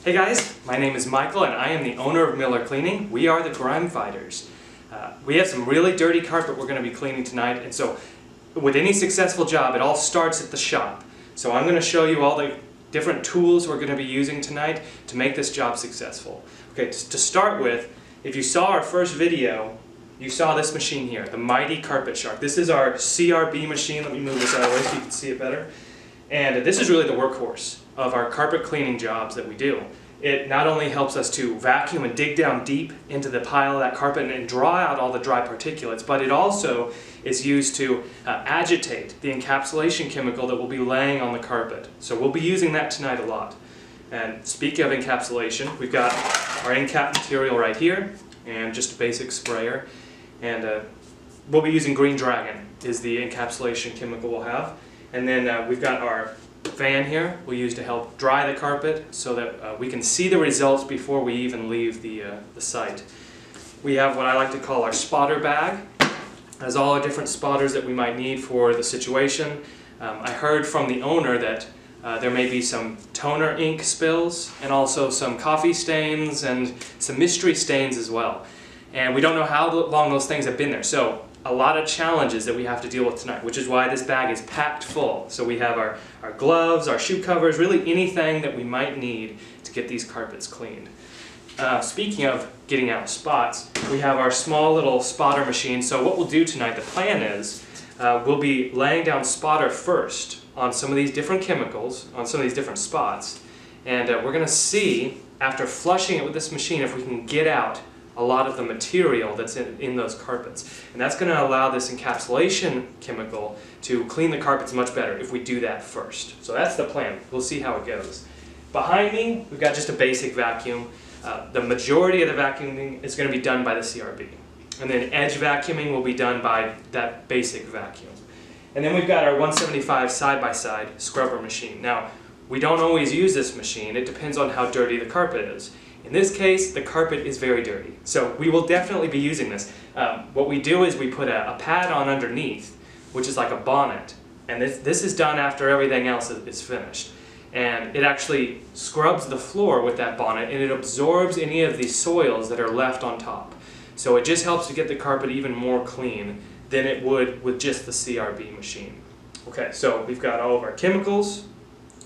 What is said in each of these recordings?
Hey guys, my name is Michael and I am the owner of Miller Cleaning. We are the Grime Fighters. We have some really dirty carpet we're going to be cleaning tonight, and so with any successful job it all starts at the shop. So I'm going to show you all the different tools we're going to be using tonight to make this job successful. Okay, to start with, if you saw our first video, you saw this machine here, the Mighty Carpet Shark. This is our CRB machine. Let me move this out of the way so you can see it better. And this is really the workhorse of our carpet cleaning jobs that we do. It not only helps us to vacuum and dig down deep into the pile of that carpet and draw out all the dry particulates, but it also is used to agitate the encapsulation chemical that we'll be laying on the carpet. So we'll be using that tonight a lot. And speaking of encapsulation, we've got our encap material right here and just a basic sprayer. And we'll be using Green Dragon is the encapsulation chemical we'll have. And then we've got our fan here we'll use to help dry the carpet so that we can see the results before we even leave the site. We have what I like to call our spotter bag. It has all our different spotters that we might need for the situation. I heard from the owner that there may be some toner ink spills and also some coffee stains and some mystery stains as well. And we don't know how long those things have been there. So a lot of challenges that we have to deal with tonight, which is why this bag is packed full. So we have our gloves, our shoe covers, really anything that we might need to get these carpets cleaned. Speaking of getting out spots, we have our small little spotter machine. So what we'll do tonight, the plan is, we'll be laying down spotter first on some of these different chemicals, on some of these different spots, and we're going to see, after flushing it with this machine, if we can get out a lot of the material that's in those carpets. And that's going to allow this encapsulation chemical to clean the carpets much better if we do that first. So that's the plan. We'll see how it goes. Behind me, we've got just a basic vacuum. The majority of the vacuuming is going to be done by the CRB. And then edge vacuuming will be done by that basic vacuum. And then we've got our 175 side-by-side scrubber machine. Now, we don't always use this machine. It depends on how dirty the carpet is. In this case, the carpet is very dirty, so we will definitely be using this. What we do is we put a pad on underneath, which is like a bonnet, and this is done after everything else is finished. And it actually scrubs the floor with that bonnet, and it absorbs any of the soils that are left on top. So it just helps to get the carpet even more clean than it would with just the CRB machine. Okay, so we've got all of our chemicals,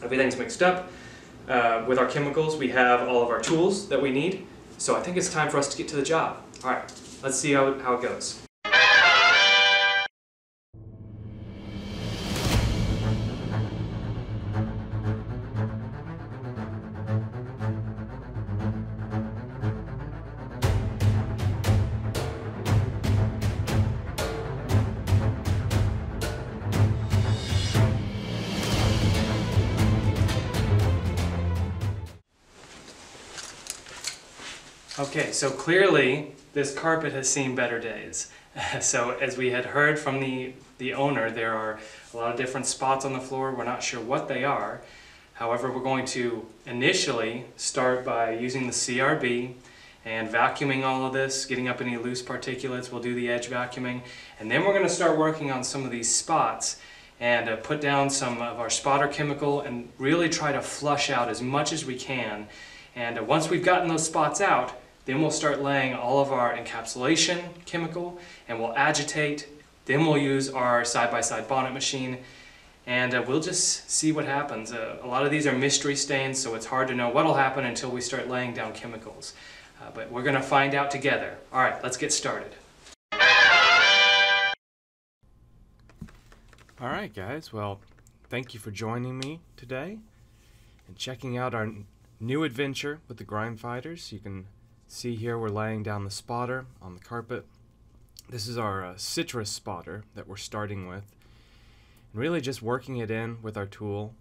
everything's mixed up. With our chemicals, we have all of our tools that we need. So I think it's time for us to get to the job. All right, let's see how it goes. Okay, so clearly this carpet has seen better days. So as we had heard from the owner, there are a lot of different spots on the floor. We're not sure what they are. However, we're going to initially start by using the CRB and vacuuming all of this, getting up any loose particulates. We'll do the edge vacuuming. And then we're going to start working on some of these spots and put down some of our spotter chemical and really try to flush out as much as we can. And once we've gotten those spots out, then we'll start laying all of our encapsulation chemical and we'll agitate. Then we'll use our side-by-side bonnet machine and we'll just see what happens. A lot of these are mystery stains, so it's hard to know what will happen until we start laying down chemicals. But we're going to find out together. All right, let's get started. All right, guys. Well, thank you for joining me today and checking out our new adventure with the Grime Fighters. You can see here we're laying down the spotter on the carpet. This is our citrus spotter that we're starting with. And really just working it in with our tool.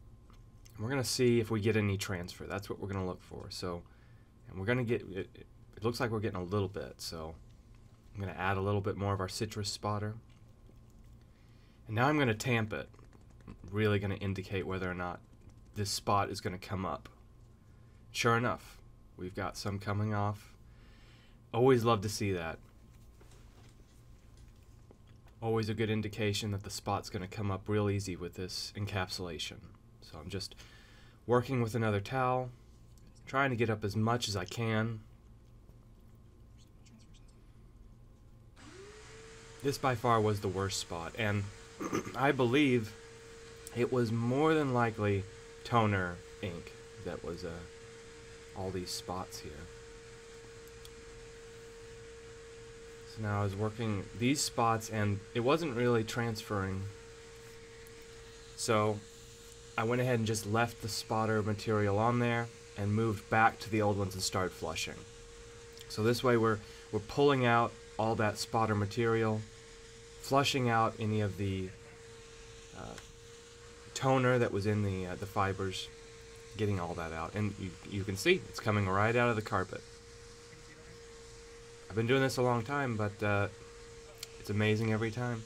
And we're going to see if we get any transfer. That's what we're going to look for. So, and we're going to get, it looks like we're getting a little bit. So I'm going to add a little bit more of our citrus spotter. And now I'm going to tamp it. I'm really going to indicate whether or not this spot is going to come up. Sure enough, we've got some coming off. Always love to see that. Always a good indication that the spot's going to come up real easy with this encapsulation. So I'm just working with another towel, trying to get up as much as I can. This by far was the worst spot, and I believe it was more than likely toner ink that was all these spots here. So now I was working these spots and it wasn't really transferring. So I went ahead and just left the spotter material on there and moved back to the old ones and started flushing. So this way we're pulling out all that spotter material, flushing out any of the toner that was in the fibers, getting all that out. And you can see it's coming right out of the carpet. I've been doing this a long time, but it's amazing every time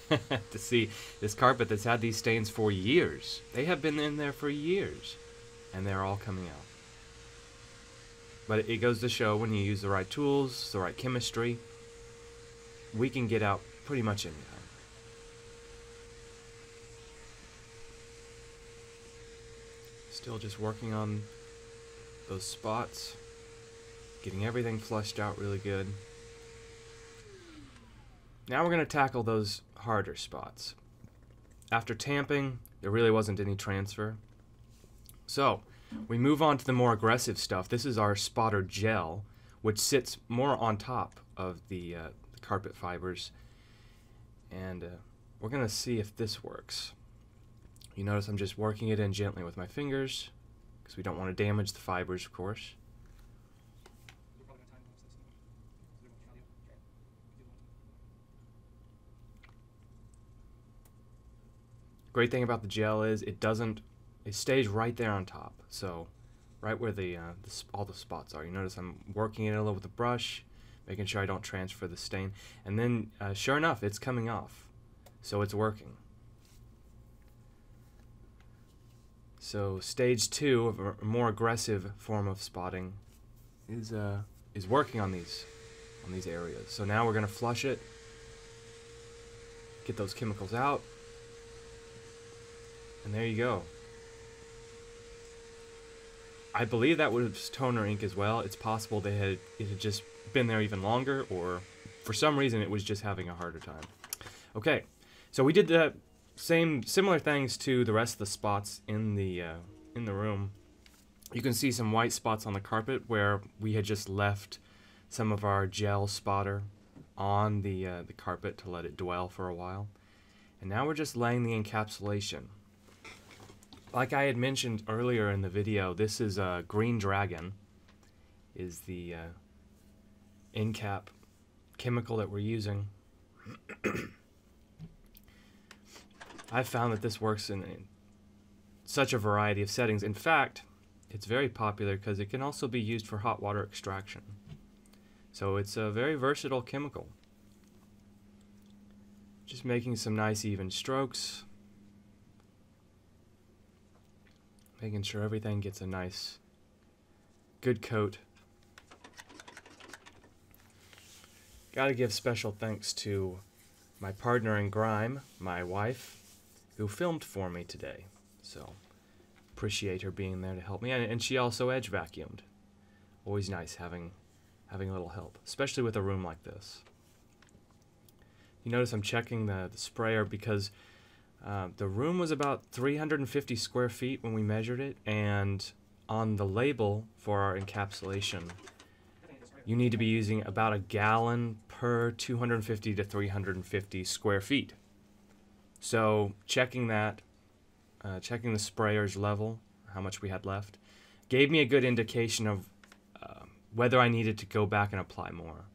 to see this carpet that's had these stains for years. They have been in there for years, and they're all coming out. But it goes to show when you use the right tools, the right chemistry, we can get out pretty much anything. Still just working on those spots, getting everything flushed out really good. Now we're going to tackle those harder spots. After tamping, there really wasn't any transfer. So we move on to the more aggressive stuff. This is our spotter gel, which sits more on top of the carpet fibers. And we're going to see if this works. You notice I'm just working it in gently with my fingers, because we don't want to damage the fibers, of course. Great thing about the gel is it stays right there on top. So right where all the spots are. You notice I'm working it a little with the brush, making sure I don't transfer the stain. And then sure enough, it's coming off. So it's working. So stage 2 of a more aggressive form of spotting is working on these areas. So now we're going to flush it, get those chemicals out, and there you go. I believe that was toner ink as well. It's possible it had just been there even longer, or for some reason it was just having a harder time. Okay, so we did the similar things to the rest of the spots in the room. You can see some white spots on the carpet where we had just left some of our gel spotter on the carpet to let it dwell for a while. And now we're just laying the encapsulation. Like I had mentioned earlier in the video, this is a Green Dragon, is the end cap chemical that we're using. I've found that this works in such a variety of settings. In fact, it's very popular because it can also be used for hot water extraction. So it's a very versatile chemical. Just making some nice even strokes. Making sure everything gets a nice, good coat. Gotta give special thanks to my partner in grime, my wife, who filmed for me today. So appreciate her being there to help me, and she also edge vacuumed. Always nice having a little help, especially with a room like this. You notice I'm checking the sprayer because the room was about 350 square feet when we measured it, and on the label for our encapsulation, you need to be using about a gallon per 250 to 350 square feet. So checking that, checking the sprayer's level, how much we had left, gave me a good indication of whether I needed to go back and apply more.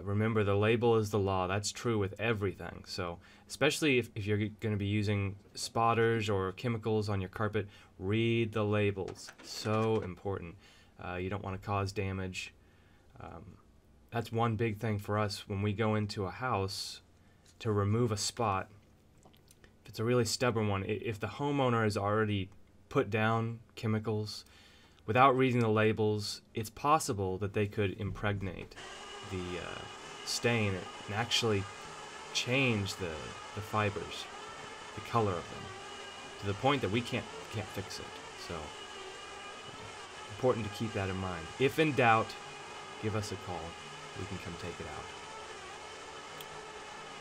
Remember, the label is the law. That's true with everything. So especially if you're going to be using spotters or chemicals on your carpet, read the labels. So important. You don't want to cause damage. That's one big thing for us when we go into a house to remove a spot. If it's a really stubborn one, if the homeowner has already put down chemicals without reading the labels, it's possible that they could impregnate the stain and actually change the fibers, the color of them, to the point that we can't fix it. So important to keep that in mind. If in doubt, give us a call. We can come take it out.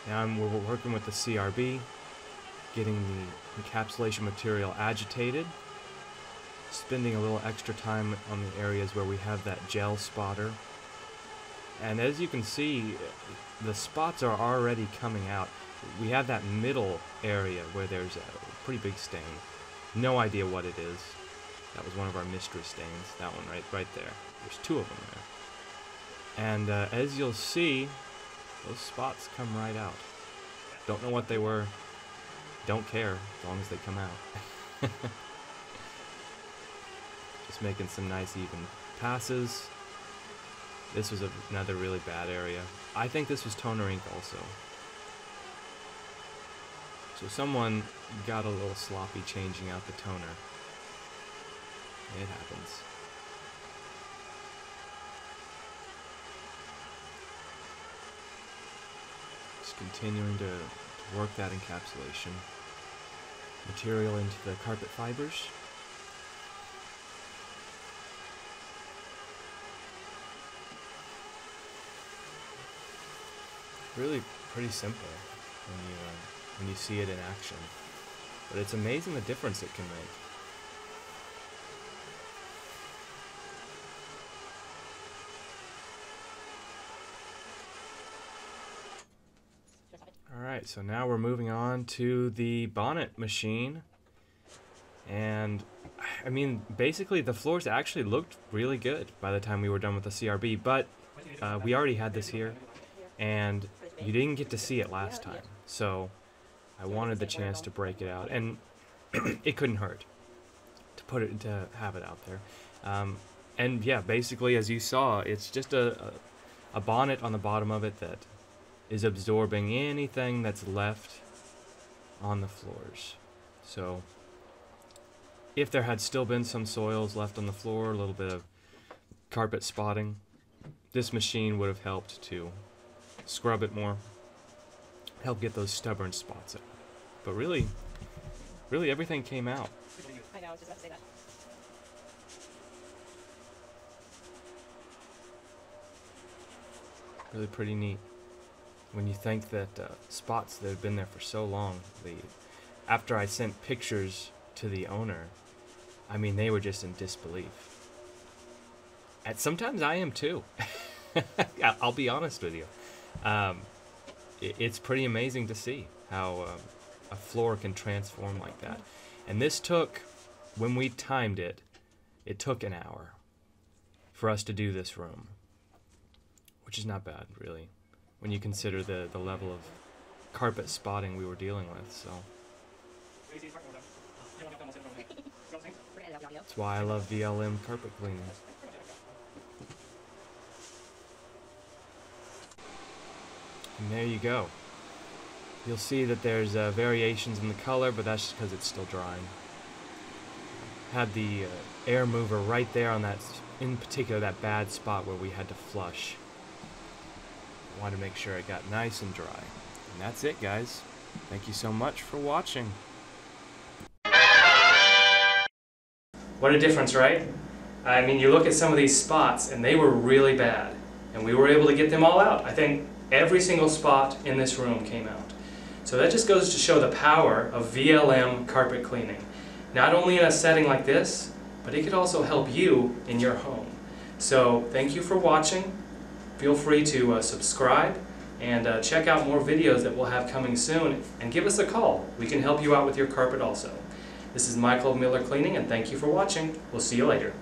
Now we're working with the CRB, getting the encapsulation material agitated, spending a little extra time on the areas where we have that gel spotter. And as you can see, the spots are already coming out. We have that middle area where there's a pretty big stain. No idea what it is. That was one of our mystery stains. That one right there. There's two of them there. And as you'll see, those spots come right out. Don't know what they were. Don't care as long as they come out. Just making some nice even passes. This was another really bad area. I think this was toner ink also. So someone got a little sloppy changing out the toner. It happens. Just continuing to work that encapsulation material into the carpet fibers. Really pretty simple when you see it in action, but it's amazing the difference it can make. Alright, so now we're moving on to the bonnet machine, and I mean basically the floors actually looked really good by the time we were done with the CRB, but we already had this here and you didn't get to see it last time, so I wanted the chance to break it out, and it couldn't hurt to have it out there. And yeah, basically as you saw, it's just a bonnet on the bottom of it that is absorbing anything that's left on the floors. So if there had still been some soils left on the floor, a little bit of carpet spotting, this machine would have helped to scrub it more, help get those stubborn spots out. But really everything came out. I know, I was just about to say that. Really pretty neat. When you think that spots that have been there for so long, after I sent pictures to the owner, I mean, they were just in disbelief. And sometimes I am too. I'll be honest with you. It's pretty amazing to see how a floor can transform like that. And this took, when we timed it, it took an hour for us to do this room, which is not bad, really, when you consider the level of carpet spotting we were dealing with. So that's why I love VLM carpet cleaning. And there you go. You'll see that there's variations in the color, but that's just because it's still drying. Had the air mover right there on that, in particular, that bad spot where we had to flush. I wanted to make sure it got nice and dry. And that's it, guys. Thank you so much for watching. What a difference, right? I mean, you look at some of these spots and they were really bad, and we were able to get them all out. I think every single spot in this room came out. So that just goes to show the power of VLM carpet cleaning. Not only in a setting like this, but it could also help you in your home. So thank you for watching. Feel free to subscribe and check out more videos that we'll have coming soon, and give us a call. We can help you out with your carpet also. This is Michael of Miller Cleaning, and thank you for watching. We'll see you later.